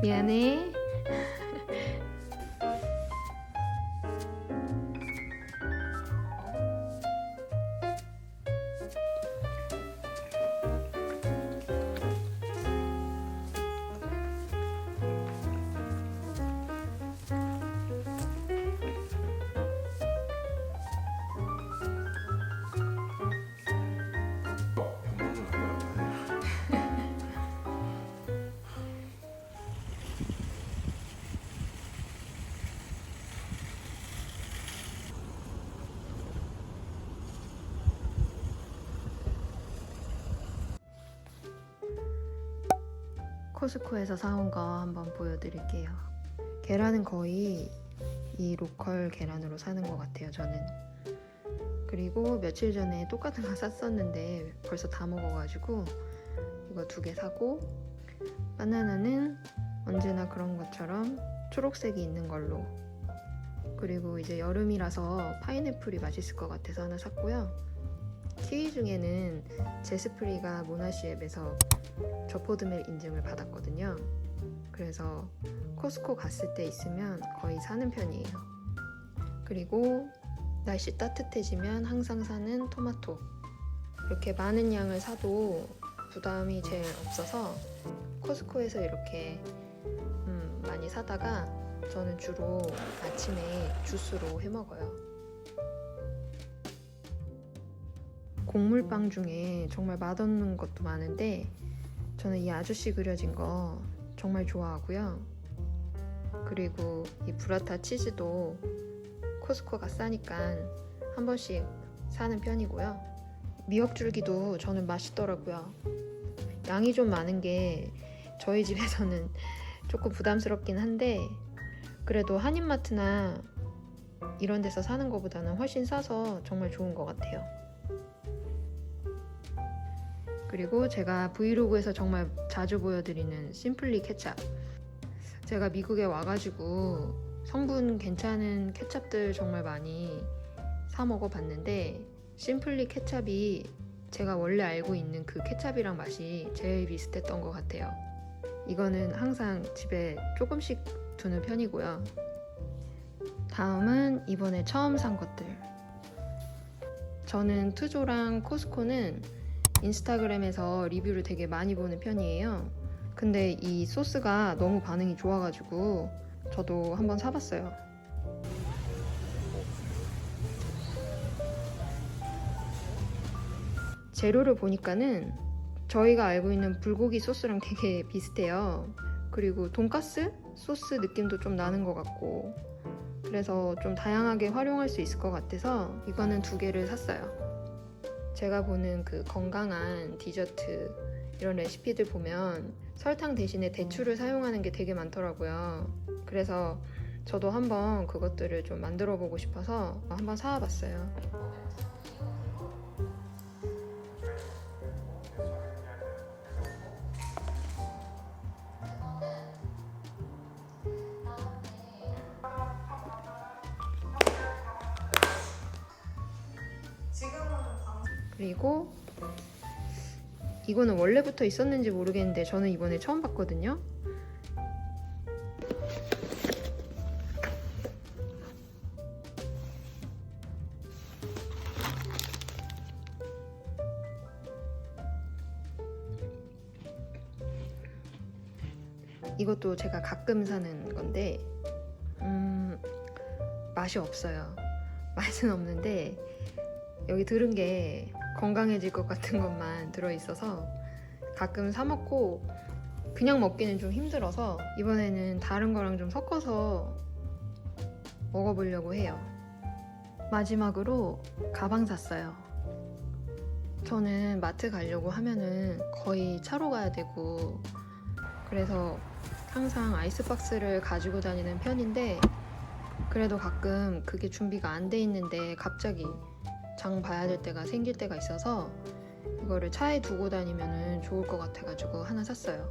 미안해. 코스코에서 사온 거 한번 보여드릴게요. 계란은 거의 이 로컬 계란으로 사는 것 같아요, 저는. 그리고 며칠 전에 똑같은 거 샀었는데 벌써 다 먹어가지고 이거 2개 사고, 바나나는 언제나 그런 것처럼 초록색이 있는 걸로, 그리고 이제 여름이라서 파인애플이 맛있을 것 같아서 하나 샀고요. 키위 중에는 제스프리가 모나시앱에서 저포드멜 인증을 받았거든요. 그래서 코스코 갔을 때 있으면 거의 사는 편이에요. 그리고 날씨 따뜻해지면 항상 사는 토마토. 이렇게 많은 양을 사도 부담이 제일 없어서 코스코에서 이렇게 많이 사다가 저는 주로 아침에 주스로 해 먹어요. 곡물빵 중에 정말 맛없는 것도 많은데 저는 이 아저씨 그려진 거 정말 좋아하고요. 그리고 이 브라타 치즈도 코스코가 싸니까 한 번씩 사는 편이고요. 미역줄기도 저는 맛있더라고요. 양이 좀 많은 게 저희 집에서는 조금 부담스럽긴 한데 그래도 한인마트나 이런 데서 사는 것보다는 훨씬 싸서 정말 좋은 것 같아요. 그리고 제가 브이로그에서 정말 자주 보여드리는 심플리 케찹. 제가 미국에 와가지고 성분 괜찮은 케찹들 정말 많이 사 먹어봤는데 심플리 케찹이 제가 원래 알고 있는 그 케찹이랑 맛이 제일 비슷했던 것 같아요. 이거는 항상 집에 조금씩 두는 편이고요. 다음은 이번에 처음 산 것들. 저는 투조랑 코스코는 인스타그램에서 리뷰를 되게 많이 보는 편이에요. 근데 이 소스가 너무 반응이 좋아가지고 저도 한번 사봤어요. 재료를 보니까는 저희가 알고 있는 불고기 소스랑 되게 비슷해요. 그리고 돈가스 소스 느낌도 좀 나는 것 같고, 그래서 좀 다양하게 활용할 수 있을 것 같아서 이거는 2개를 샀어요. 제가 보는 그 건강한 디저트 이런 레시피들 보면 설탕 대신에 대추를 사용하는 게 되게 많더라고요. 그래서 저도 한번 그것들을 좀 만들어 보고 싶어서 한번 사와봤어요. 그리고 이거는 원래부터 있었는지 모르겠는데 저는 이번에 처음 봤거든요. 이것도 제가 가끔 사는 건데 맛이 없어요. 맛은 없는데 여기 들은 게 건강해질 것 같은 것만 들어있어서 가끔 사 먹고 그냥 먹기는 좀 힘들어서 이번에는 다른 거랑 좀 섞어서 먹어보려고 해요. 마지막으로 가방 샀어요. 저는 마트 가려고 하면은 거의 차로 가야 되고 그래서 항상 아이스박스를 가지고 다니는 편인데 그래도 가끔 그게 준비가 안 돼 있는데 갑자기 장 봐야 될 때가 생길 때가 있어서 이거를 차에 두고 다니면 좋을 것 같아가지고 하나 샀어요.